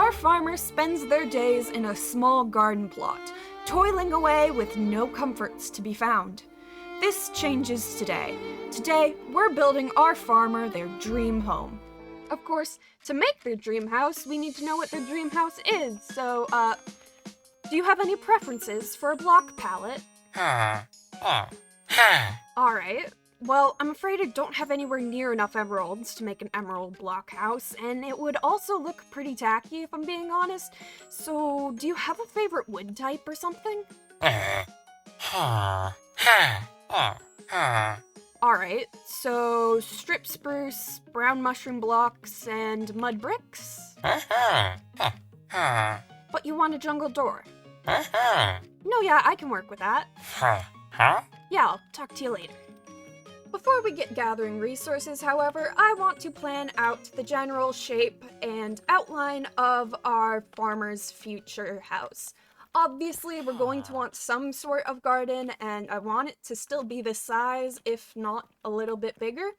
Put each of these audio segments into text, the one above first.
our farmer spends their days in a small garden plot, toiling away with no comforts to be found. This changes today. Today, we're building our farmer their dream home. Of course, to make their dream house, we need to know what their dream house is, so, do you have any preferences for a block palette? Alright. Well, I'm afraid I don't have anywhere near enough emeralds to make an emerald block house, and it would also look pretty tacky if I'm being honest. So, do you have a favorite wood type or something? Alright, so strip spruce, brown mushroom blocks, and mud bricks? But you want a jungle door? No, yeah, I can work with that. Yeah, I'll talk to you later. Before we get gathering resources, however, I want to plan out the general shape and outline of our farmer's future house. Obviously, we're going to want some sort of garden, and I want it to still be this size, if not a little bit bigger.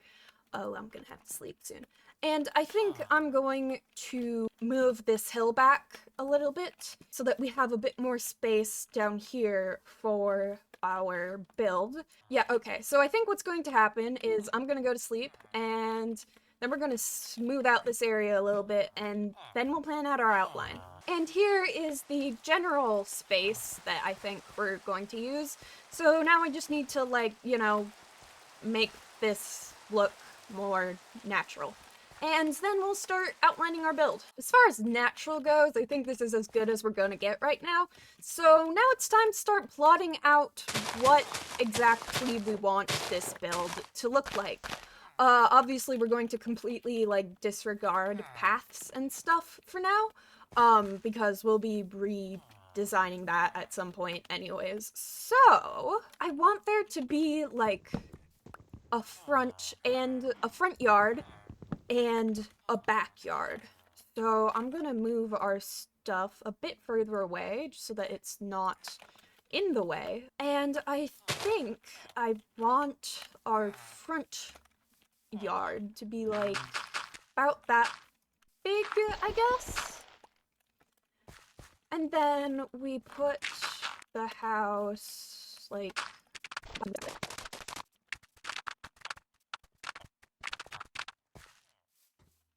Oh, I'm gonna have to sleep soon. And I think I'm going to move this hill back a little bit so that we have a bit more space down here for our build. Yeah, okay, so I think what's going to happen is I'm gonna go to sleep, and then we're gonna smooth out this area a little bit, and then we'll plan out our outline. And here is the general space that I think we're going to use. So now I just need to, like, you know, make this look more natural. And then we'll start outlining our build. As far as natural goes, I think this is as good as we're gonna get right now. So now it's time to start plotting out what exactly we want this build to look like. Obviously we're going to completely, like, disregard paths and stuff for now, because we'll be redesigning that at some point anyways. So, I want there to be, like, a front yard, and a backyard. So I'm gonna move our stuff a bit further away just so that it's not in the way. And I think I want our front yard to be like about that big, I guess. And then we put the house like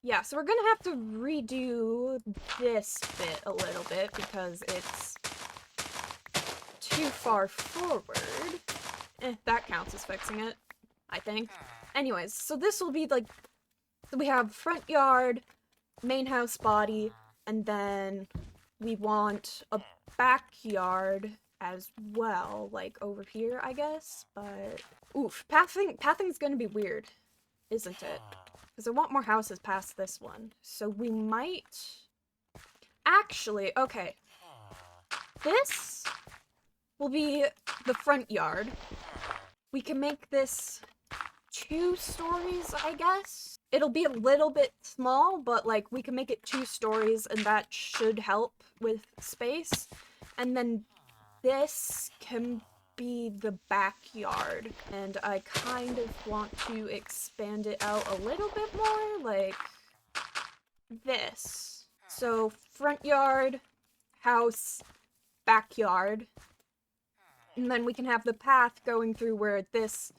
yeah, so we're gonna have to redo this bit a little bit because it's too far forward. That counts as fixing it, I think. Anyways, so this will be like, so we have front yard, main house body, and then we want a backyard as well, like over here, I guess, but oof, pathing's gonna be weird, isn't it? Because I want more houses past this one. So we might... Actually, okay. This will be the front yard. We can make this 2 stories, I guess. It'll be a little bit small, but, like, we can make it 2 stories, and that should help with space. And then this can be the backyard, and I kind of want to expand it out a little bit more, like this. So front yard, house, backyard, and then we can have the path going through where this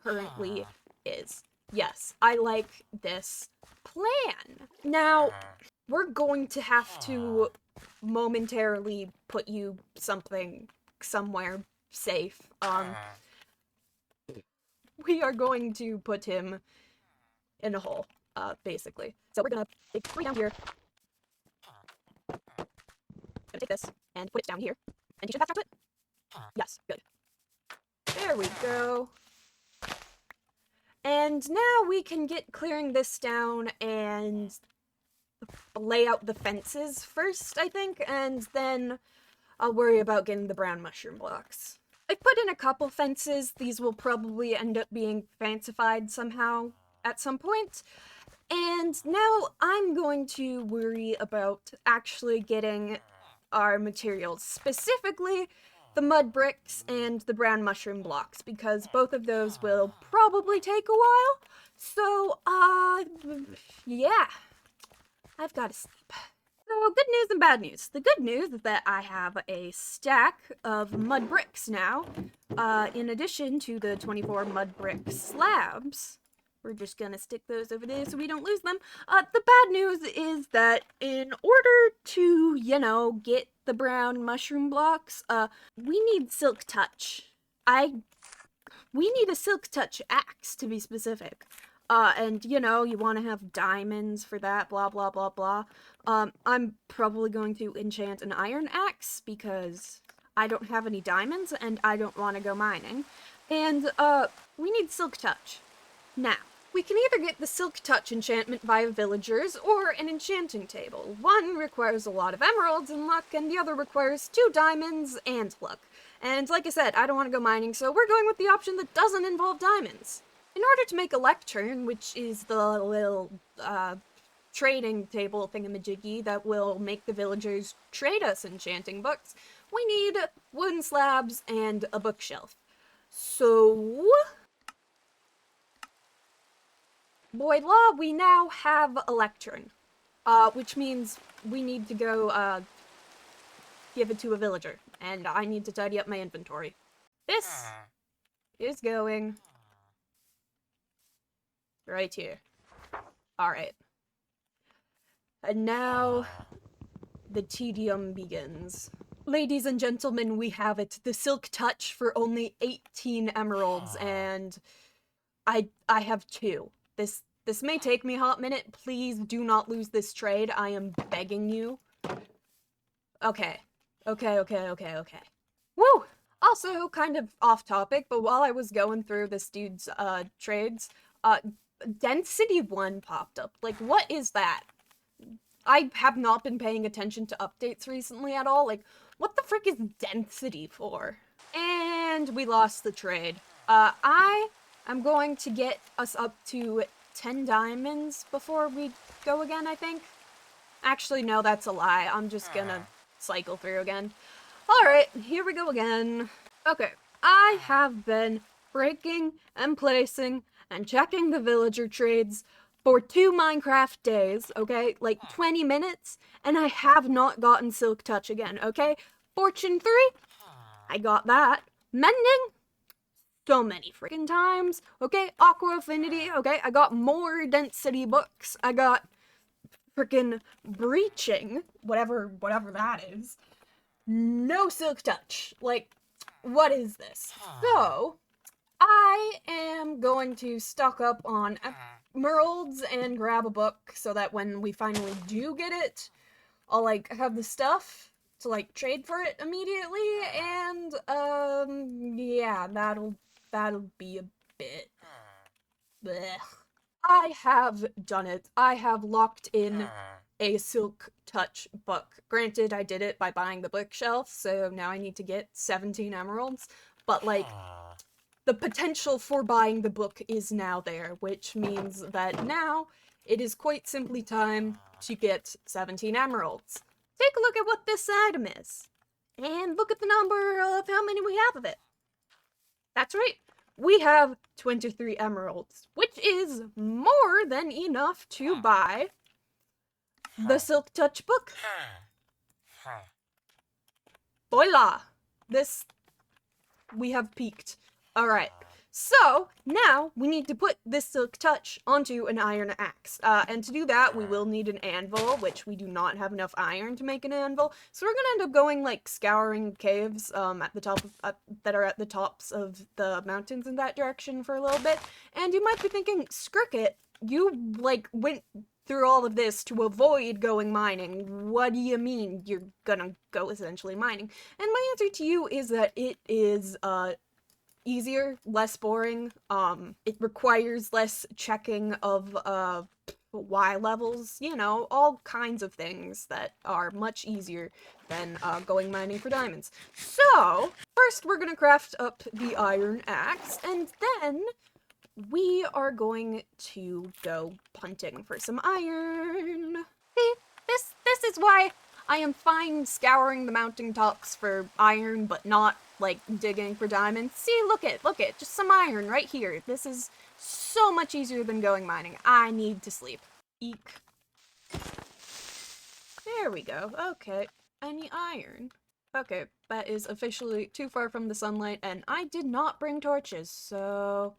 currently is. Yes, I like this plan. Now, we're going to have to momentarily put you somewhere safe. We are going to put him in a hole, basically. So we're gonna dig 3 down here. Gonna take this and put it down here. And you should pass down to it? Yes, good. There we go. And now we can get clearing this down and lay out the fences first, I think, and then I'll worry about getting the brown mushroom blocks. I put in a couple fences. These will probably end up being fancified somehow at some point. And now I'm going to worry about actually getting our materials, specifically the mud bricks and the brown mushroom blocks, because both of those will probably take a while. So, yeah. I've got to sleep. So good news and bad news. The good news is that I have a stack of mud bricks now, in addition to the 24 mud brick slabs. We're just gonna stick those over there so we don't lose them. The bad news is that in order to, get the brown mushroom blocks, we need Silk Touch. We need a Silk Touch axe, to be specific. And, you want to have diamonds for that, blah, blah, blah, blah. I'm probably going to enchant an iron axe, because I don't have any diamonds, and I don't want to go mining. And, we need Silk Touch. Now, we can either get the Silk Touch enchantment via villagers, or an enchanting table. One requires a lot of emeralds and luck, and the other requires 2 diamonds and luck. And like I said, I don't want to go mining, so we're going with the option that doesn't involve diamonds. In order to make a lectern, which is the little, trading table thingamajiggy that will make the villagers trade us enchanting books, we need wooden slabs and a bookshelf. So, voila, we now have a lectern, which means we need to go, give it to a villager, and I need to tidy up my inventory. This is going right here. Alright. And now, the tedium begins. Ladies and gentlemen, we have it. The Silk Touch for only 18 emeralds, and I have 2. This may take me a hot minute. Please do not lose this trade. I am begging you. Okay. Woo! Also, kind of off topic, but while I was going through this dude's, trades, Density 1 popped up. Like, what is that? I have not been paying attention to updates recently at all. Like, what the frick is Density for? And we lost the trade. I am going to get us up to 10 diamonds before we go again, I think. Actually, no, that's a lie. I'm just gonna cycle through again. Alright, here we go again. Okay, I have been breaking and placing and checking the villager trades for 2 Minecraft days, okay? Like 20 minutes, and I have not gotten Silk Touch again, okay? Fortune 3, I got that. Mending, so many freaking times, okay? Aqua Affinity, okay? I got more Density books. I got freaking Breaching, whatever that is. No Silk Touch. Like, what is this? So, I am going to stock up on emeralds and grab a book so that when we finally do get it, I'll, like, have the stuff to, like, trade for it immediately, and, yeah, that'll be a bit... blech. I have done it. I have locked in a Silk Touch book. Granted, I did it by buying the bookshelf, so now I need to get 17 emeralds, but, like, the potential for buying the book is now there, which means that now it is quite simply time to get 17 emeralds. Take a look at what this item is, and look at the number of how many we have of it. That's right. We have 23 emeralds, which is more than enough to buy the Silk Touch book. Voila! We have peaked. Alright, so now we need to put this Silk Touch onto an iron axe. And to do that, we will need an anvil, which we do not have enough iron to make an anvil. So we're gonna end up going, like, scouring caves at the top of, that are at the tops of the mountains in that direction for a little bit. And you might be thinking, Skricket, you, like, went through all of this to avoid going mining. What do you mean you're gonna go essentially mining? And my answer to you is that it is, easier, less boring. It requires less checking of, Y levels, you know, all kinds of things that are much easier than, going mining for diamonds. So, first we're gonna craft up the iron axe, and then we are going to go punting for some iron. See, this is why I am fine scouring the mountaintops for iron, but not, like, digging for diamonds. See, look it, just some iron right here. This is so much easier than going mining. I need to sleep. Eek. There we go. Okay. Any iron? Okay, that is officially too far from the sunlight, and I did not bring torches, so...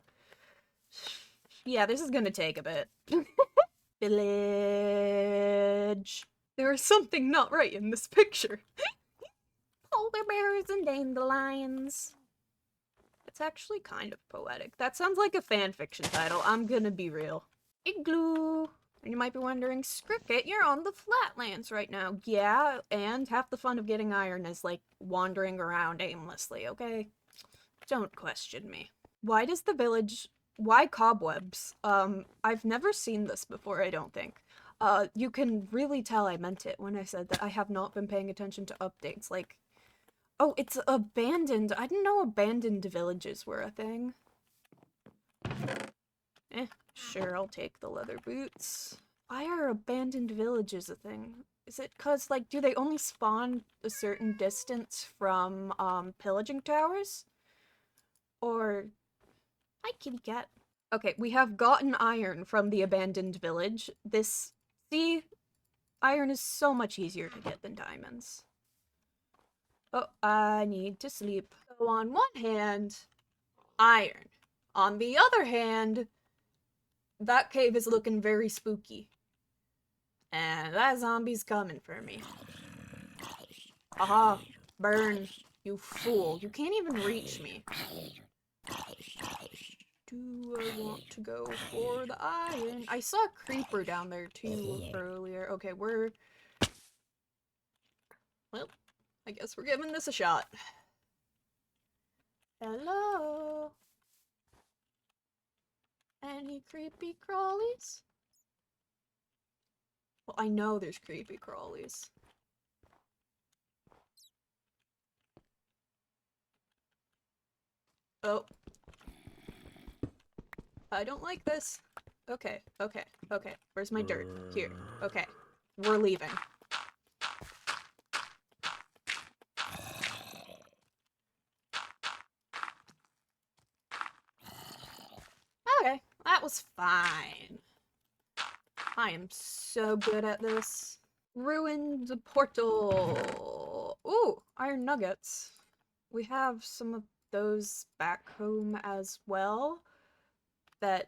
Yeah, this is gonna take a bit. Village. There is something not right in this picture. Polar bears and dandelions. It's actually kind of poetic. That sounds like a fanfiction title, I'm gonna be real. Igloo! And you might be wondering, Scricket, you're on the flatlands right now. Yeah, and half the fun of getting iron is, like, wandering around aimlessly, okay? Don't question me. Why does the village... Why cobwebs? I've never seen this before, I don't think. You can really tell I meant it when I said that I have not been paying attention to updates, like... Oh, it's abandoned. I didn't know abandoned villages were a thing. Sure, I'll take the leather boots. Why are abandoned villages a thing? Is it 'cause, like, do they only spawn a certain distance from, pillaging towers? Or... Hi, kitty cat. Okay, we have gotten iron from the abandoned village. This... See? Iron is so much easier to get than diamonds. Oh, I need to sleep. So on one hand, iron. On the other hand, that cave is looking very spooky. And that zombie's coming for me. Haha, burn, you fool. You can't even reach me. Do I want to go for the iron? I saw a creeper down there too earlier. Okay, well, I guess we're giving this a shot. Hello? Any creepy crawlies? Well, I know there's creepy crawlies. Oh. I don't like this. Okay, okay, okay. Where's my dirt? Here. Okay. We're leaving. Okay, that was fine. I am so good at this. Ruined portal. Ooh, iron nuggets. We have some of those back home as well. That,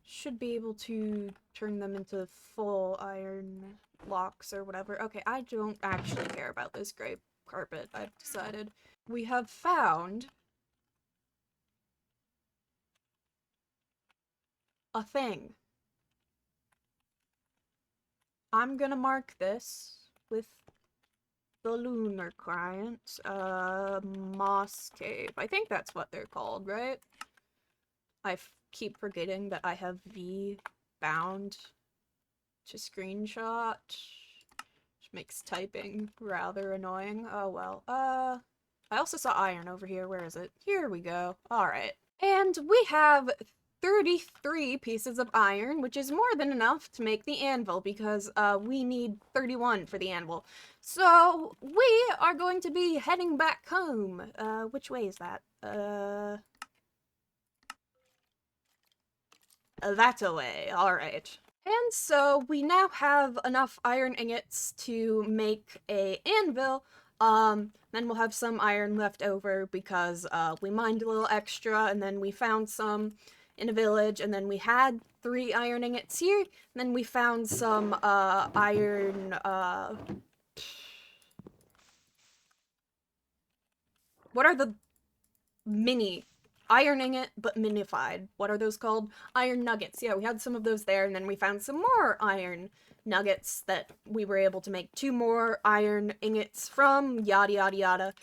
should be able to turn them into full iron blocks or whatever. Okay, I don't actually care about this gray carpet, I've decided. We have found a thing. I'm gonna mark this with the lunar client, Moss Cave. I think that's what they're called, right? I keep forgetting that I have V bound to screenshot, which makes typing rather annoying. Oh well. I also saw iron over here. Where is it? Here we go. Alright. And we have 33 pieces of iron, which is more than enough to make the anvil, because we need 31 for the anvil. So we are going to be heading back home. Which way is that? That away. Alright. And so we now have enough iron ingots to make a anvil. Then we'll have some iron left over because we mined a little extra, and then we found some in a village, and then we had 3 iron ingots here, and then we found some iron what are the mini iron ingot but minified? What are those called? Iron nuggets. Yeah, we had some of those there, and then we found some more iron nuggets that we were able to make 2 more iron ingots from, yada yada yada.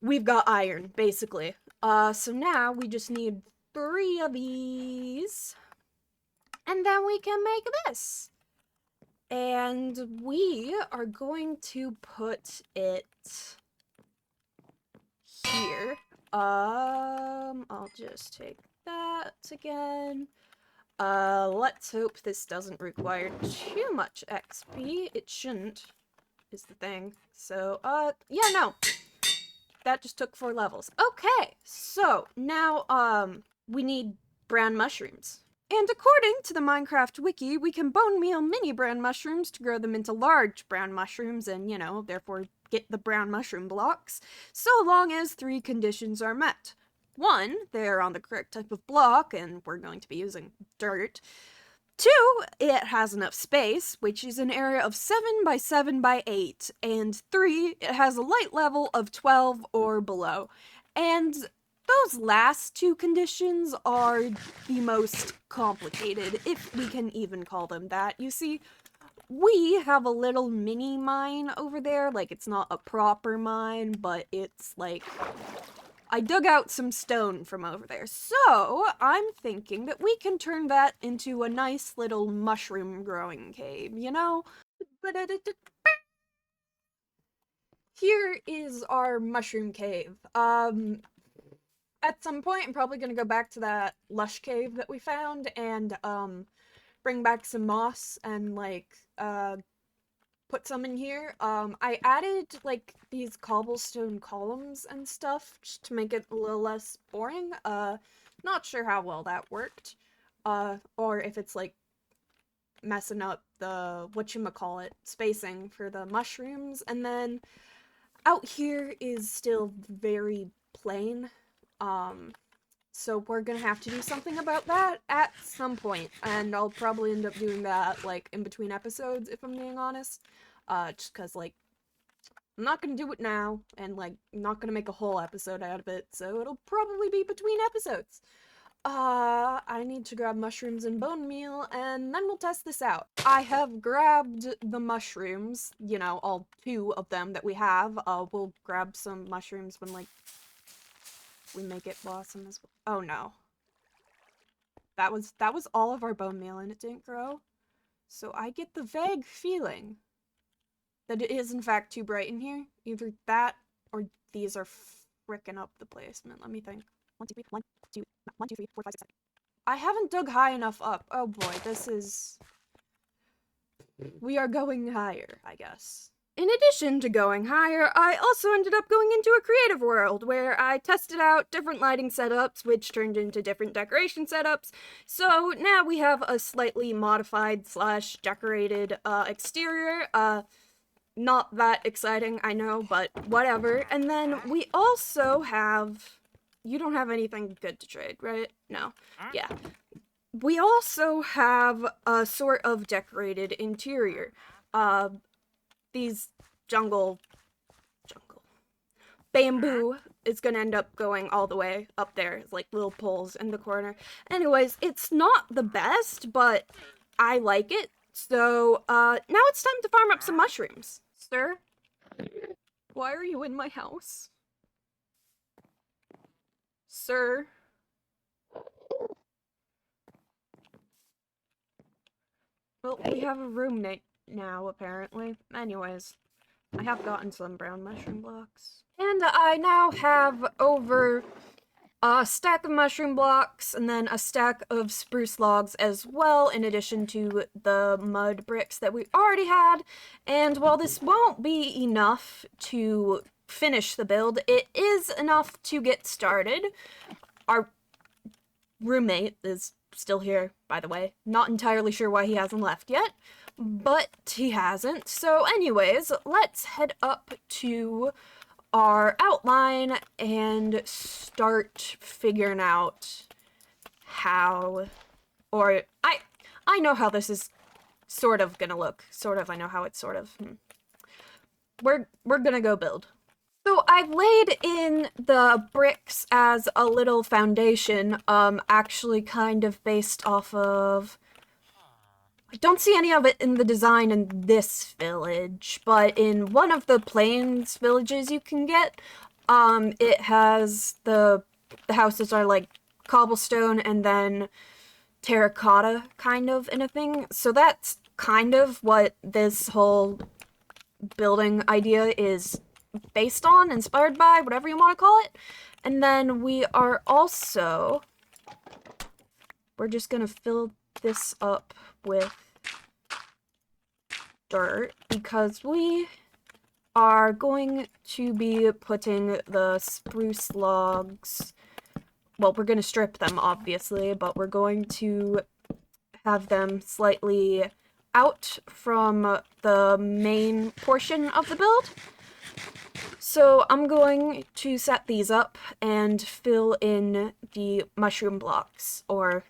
We've got iron, basically. So now we just need 3 of these, and then we can make this. And we are going to put it here. I'll just take that again. Let's hope this doesn't require too much XP. It shouldn't, is the thing. So, yeah, no. That just took 4 levels. Okay, so now, we need brown mushrooms. And according to the Minecraft wiki, we can bone meal mini brown mushrooms to grow them into large brown mushrooms and, you know, therefore get the brown mushroom blocks, so long as 3 conditions are met. 1, they're on the correct type of block, and we're going to be using dirt. 2, it has enough space, which is an area of 7 by 7 by 8. And 3, it has a light level of 12 or below. And those last 2 conditions are the most complicated, if we can even call them that. You see, we have a little mini mine over there. Like, it's not a proper mine, but it's like, I dug out some stone from over there. So I'm thinking that we can turn that into a nice little mushroom growing cave, you know? Here is our mushroom cave. At some point, I'm probably gonna go back to that lush cave that we found and, bring back some moss and, like, put some in here. I added, like, these cobblestone columns and stuff just to make it a little less boring. Not sure how well that worked. Or if it's, like, messing up the, whatchamacallit, spacing for the mushrooms. And then out here is still very plain. So we're gonna have to do something about that at some point, and I'll probably end up doing that, like, in between episodes, if I'm being honest. Just cause, like, I'm not gonna do it now, and, like, I'm not gonna make a whole episode out of it, so it'll probably be between episodes. I need to grab mushrooms and bone meal, and then we'll test this out. I have grabbed the mushrooms, you know, all 2 of them that we have. We'll grab some mushrooms when, like, we make it blossom as well. Oh no. That was all of our bone meal and it didn't grow. So I get the vague feeling that it is in fact too bright in here. Either that or these are fricking up the placement. Let me think. 1, 2, 3, 1, 2, 1, 2, 3, 4, 5, 6, 7. I haven't dug high enough up. Oh boy, this is... We are going higher, I guess. In addition to going higher, I also ended up going into a creative world where I tested out different lighting setups, which turned into different decoration setups. So now we have a slightly modified / decorated exterior. Not that exciting, I know, but whatever. And then we also have... You don't have anything good to trade, right? No. Yeah. We also have a sort of decorated interior. These jungle bamboo is gonna end up going all the way up there. It's like little poles in the corner. Anyways, it's not the best, but I like it. So, now it's time to farm up some mushrooms. Sir? Why are you in my house? Sir? Well, we have a roommate now, apparently. Anyways, I have gotten some brown mushroom blocks. And I now have over a stack of mushroom blocks and then a stack of spruce logs as well, in addition to the mud bricks that we already had. And while this won't be enough to finish the build, it is enough to get started. Our roommate is still here, by the way. Not entirely sure why he hasn't left yet, but he hasn't. So anyways, let's head up to our outline and start figuring out how, or I know how this is sort of gonna look. Sort of, I know how it's sort of. We're gonna go build. So I've laid in the bricks as a little foundation, actually kind of based off of... I don't see any of it in the design in this village, but in one of the plains villages you can get, it has the houses are like cobblestone and then terracotta kind of in a thing. So that's kind of what this whole building idea is based on, inspired by, whatever you want to call it. And then we are also, we're just gonna fill this up with dirt because we are going to be putting the spruce logs, well, we're gonna strip them obviously, but we're going to have them slightly out from the main portion of the build. So I'm going to set these up and fill in the mushroom blocks, or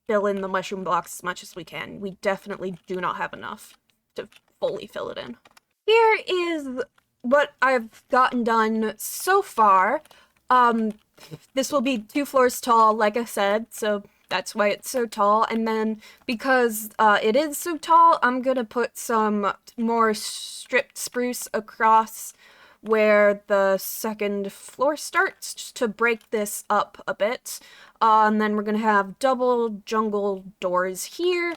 fill in the mushroom blocks as much as we can. We definitely do not have enough to fully fill it in. Here is what I've gotten done so far. This will be 2 floors tall, like I said, so that's why it's so tall. And then because it is so tall, I'm gonna put some more stripped spruce across where the 2nd floor starts, just to break this up a bit. And then we're gonna have double jungle doors here.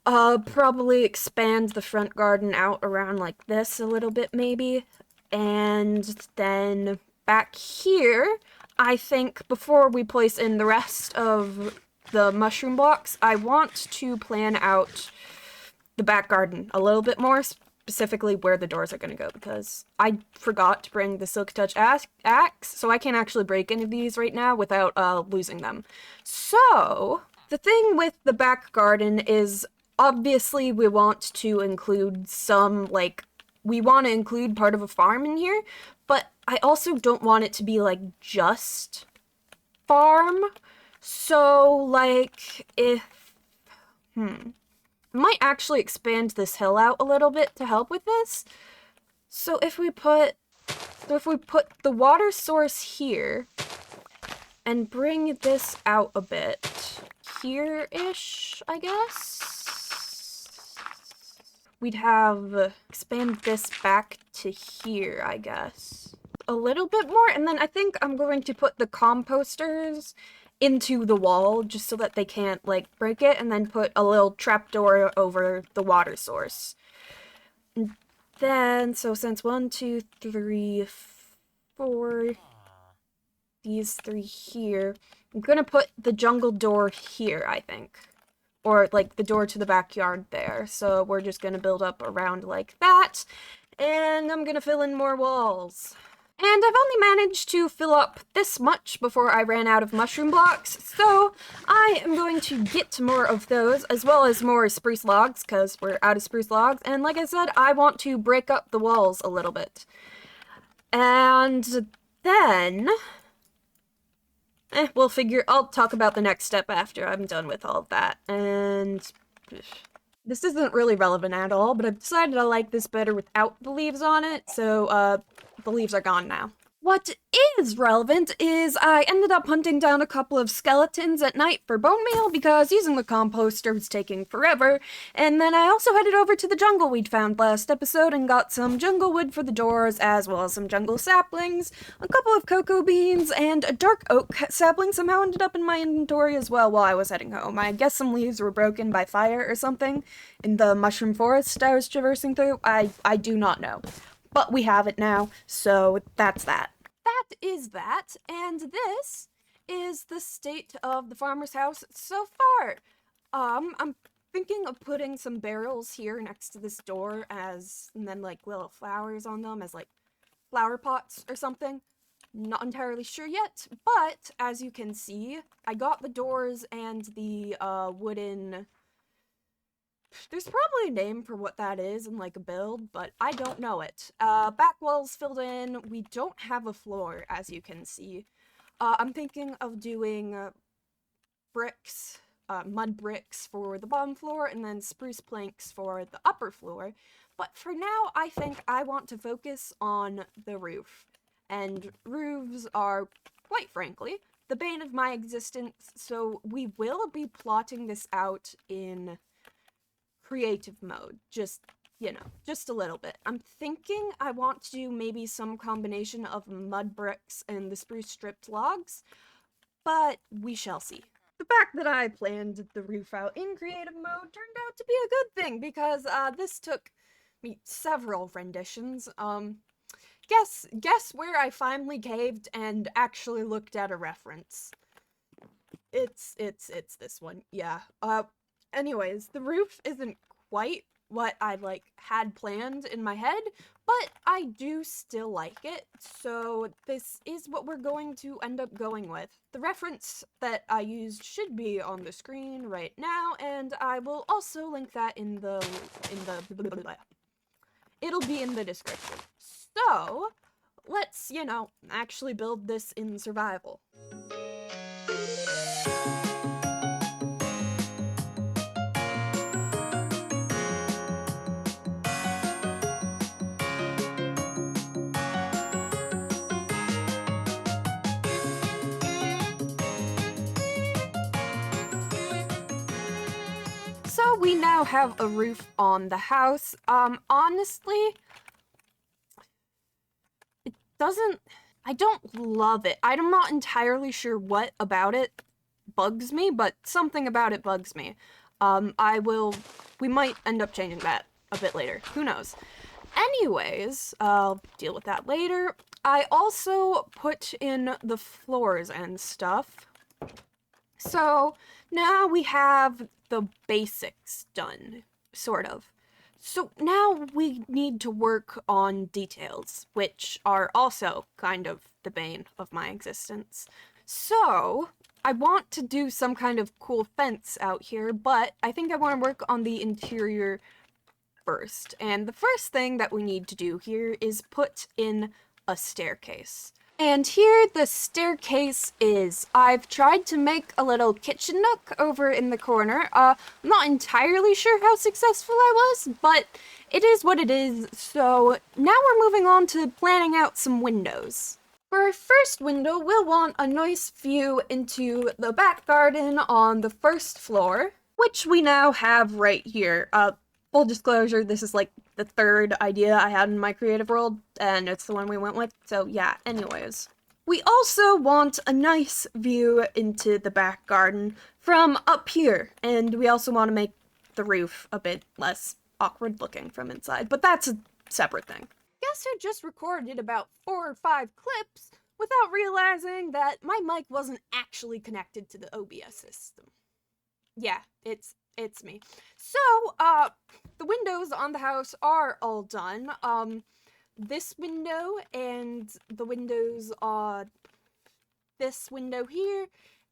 Probably expand the front garden out around like this a little bit, maybe. And then back here, I think before we place in the rest of the mushroom blocks, I want to plan out the back garden a little bit more, specifically where the doors are going to go, because I forgot to bring the Silk Touch axe, so I can't actually break any of these right now without losing them. So, the thing with the back garden is, obviously we want to include some, like, we want to include part of a farm in here, but I also don't want it to be, like, just farm. So, like, I might actually expand this hill out a little bit to help with this. So if we put the water source here and bring this out a bit here-ish, I guess, we'd have expand this back to here, I guess, a little bit more. And then I think I'm going to put the composters into the wall just so that they can't, like, break it, and then put a little trapdoor over the water source. And then, so since 1, 2, 3, 4, these 3 here, I'm gonna put the jungle door here, I think. Or, like, the door to the backyard there. So we're just gonna build up around like that, and I'm gonna fill in more walls. And I've only managed to fill up this much before I ran out of mushroom blocks, so I am going to get more of those, as well as more spruce logs, because we're out of spruce logs, and like I said, I want to break up the walls a little bit. And then, I'll talk about the next step after I'm done with all of that. And this isn't really relevant at all, but I've decided I like this better without the leaves on it, so the leaves are gone now. What is relevant is I ended up hunting down a couple of skeletons at night for bone meal because using the composter was taking forever, and then I also headed over to the jungle we'd found last episode and got some jungle wood for the doors, as well as some jungle saplings, a couple of cocoa beans, and a dark oak sapling somehow ended up in my inventory as well while I was heading home. I guess some leaves were broken by fire or something in the mushroom forest I was traversing through. I do not know. But we have it now, so that's that. That is that, and this is the state of the farmer's house so far. I'm thinking of putting some barrels here next to this door and then, like, little flowers on them as, like, flower pots or something. Not entirely sure yet, but as you can see, I got the doors and the wooden... There's probably a name for what that is in, like, a build, but I don't know it. Back walls filled in. We don't have a floor, as you can see. I'm thinking of doing bricks, mud bricks for the bottom floor, and then spruce planks for the upper floor. But for now, I think I want to focus on the roof. And roofs are, quite frankly, the bane of my existence, so we will be plotting this out in creative mode, just, you know, just a little bit. I'm thinking I want to do maybe some combination of mud bricks and the spruce stripped logs, but we shall see. The fact that I planned the roof out in creative mode turned out to be a good thing, because this took me several renditions. Guess where I finally caved and actually looked at a reference. It's this one, yeah. Anyways, the roof isn't quite what I like had planned in my head, but I do still like it, so this is what we're going to end up going with. The reference that I used should be on the screen right now, and I will also link that it'll be in the description. So, let's, actually build this in survival. So we now have a roof on the house. Honestly, I don't love it. I'm not entirely sure what about it bugs me, but something about it bugs me. We might end up changing that a bit later. Who knows? Anyways, I'll deal with that later. I also put in the floors and stuff. So now we have the basics done, sort of. So now we need to work on details, which are also kind of the bane of my existence. So I want to do some kind of cool fence out here, but I think I want to work on the interior first. And the first thing that we need to do here is put in a staircase. And here the staircase is. I've tried to make a little kitchen nook over in the corner. I'm not entirely sure how successful I was, but it is what it is. So now we're moving on to planning out some windows. For our first window, we'll want a nice view into the back garden on the first floor, which we now have right here. Full disclosure, this is like the third idea I had in my creative world, and it's the one we went with, so yeah, anyways. We also want a nice view into the back garden from up here, and we also want to make the roof a bit less awkward looking from inside, but that's a separate thing. Guess I just recorded about 4 or 5 clips without realizing that my mic wasn't actually connected to the OBS system. Yeah, it's me. So, the windows on the house are all done. This window and the windows on this window here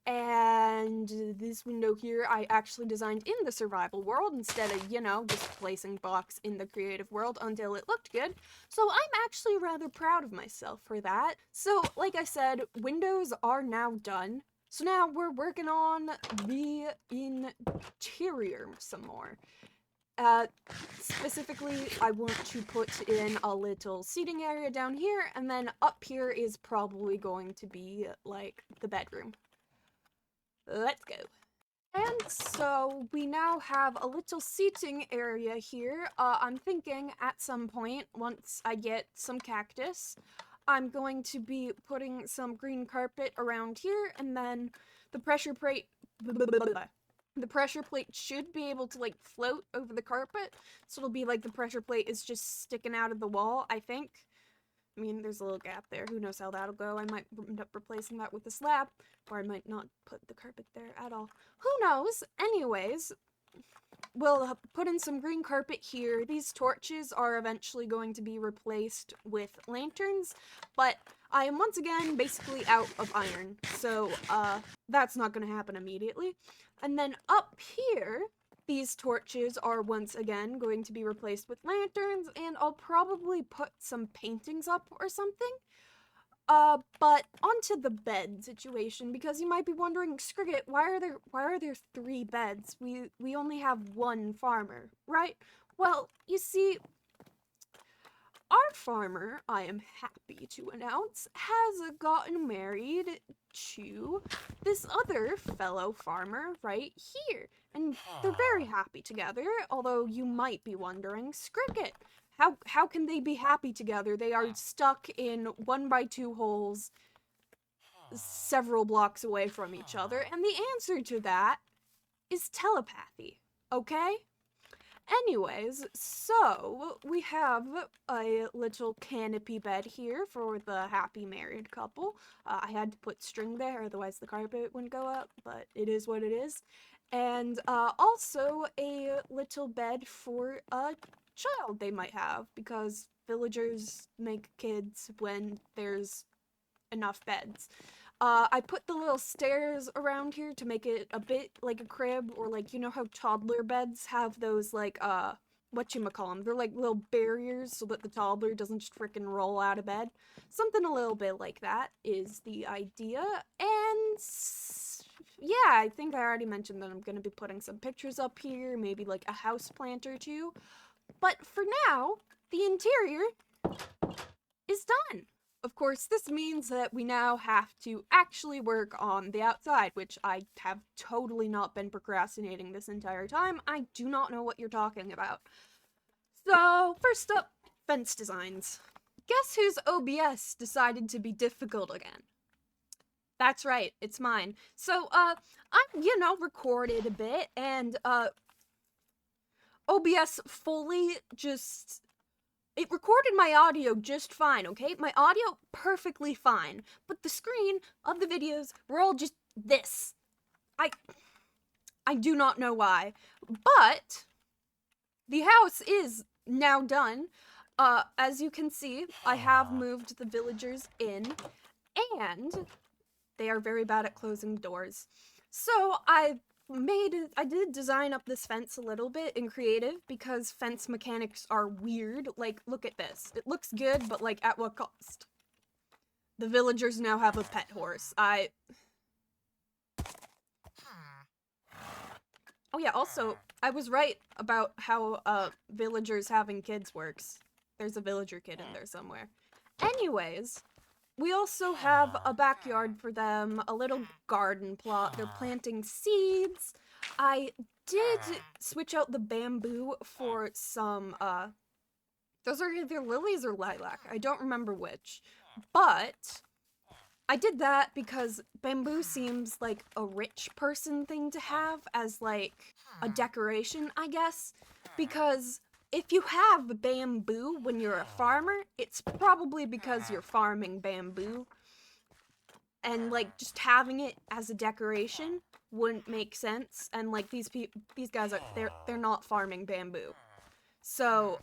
and this window here I actually designed in the survival world instead of, just placing blocks in the creative world until it looked good. So I'm actually rather proud of myself for that. So, like I said, windows are now done. So now we're working on the interior some more. Specifically, I want to put in a little seating area down here, and then up here is probably going to be, like, the bedroom. Let's go. And so we now have a little seating area here. I'm thinking at some point, once I get some cactus, I'm going to be putting some green carpet around here, and then the pressure plate should be able to, like, float over the carpet, so it'll be like the pressure plate is just sticking out of the wall, I think. I mean, there's a little gap there. Who knows how that'll go. I might end up replacing that with a slab, or I might not put the carpet there at all. Who knows? Anyways, we'll put in some green carpet here. These torches are eventually going to be replaced with lanterns, but I am once again basically out of iron, so that's not going to happen immediately. And then up here, these torches are once again going to be replaced with lanterns, and I'll probably put some paintings up or something. But onto the bed situation, because you might be wondering, Scriggit, why are there 3 beds? We only have 1 farmer, right? Well, you see, our farmer, I am happy to announce, has gotten married to this other fellow farmer right here. And they're very happy together, although you might be wondering, Scriggit, how can they be happy together? They are stuck in 1x2 holes several blocks away from each other, and the answer to that is telepathy, okay? Anyways, so we have a little canopy bed here for the happy married couple. I had to put string there, otherwise the carpet wouldn't go up, but it is what it is. And also a little bed for a child they might have, because villagers make kids when there's enough beds. I put the little stairs around here to make it a bit like a crib, or like, you know how toddler beds have those, like, whatchamacallem, they're like little barriers so that the toddler doesn't just frickin' roll out of bed. Something a little bit like that is the idea, and yeah, I think I already mentioned that I'm gonna be putting some pictures up here, maybe like a house plant or two, but for now, the interior is done. Of course, this means that we now have to actually work on the outside, which I have totally not been procrastinating this entire time. I do not know what you're talking about. So, first up, fence designs. Guess whose OBS decided to be difficult again? That's right, it's mine. So, I, recorded a bit, and, OBS fully just... It recorded my audio just fine, okay? My audio perfectly fine, but the screen of the videos were all just this. I do not know why, but the house is now done. As you can see, I have moved the villagers in, and they are very bad at closing doors. So I did design up this fence a little bit in creative, because fence mechanics are weird. Like, look at this. It looks good, but like, at what cost? The villagers now have a pet horse. Oh yeah, also, I was right about how, villagers having kids works. There's a villager kid in there somewhere. Anyways, we also have a backyard for them, a little garden plot. They're planting seeds. I did switch out the bamboo for some, those are either lilies or lilac. I don't remember which. But I did that because bamboo seems like a rich person thing to have as, like, a decoration, I guess. Because if you have bamboo when you're a farmer, it's probably because you're farming bamboo. And, like, just having it as a decoration wouldn't make sense. And, like, these guys are, they're not farming bamboo. So,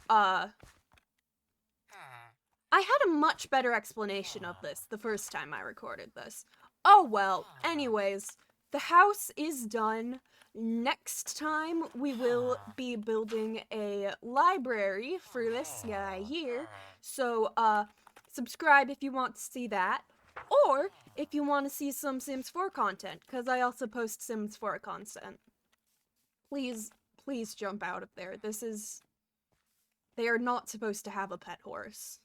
I had a much better explanation of this the first time I recorded this. Oh well, anyways, the house is done. Next time, we will be building a library for this guy here. So, subscribe if you want to see that. Or, if you want to see some Sims 4 content, because I also post Sims 4 content. Please jump out of there. They are not supposed to have a pet horse.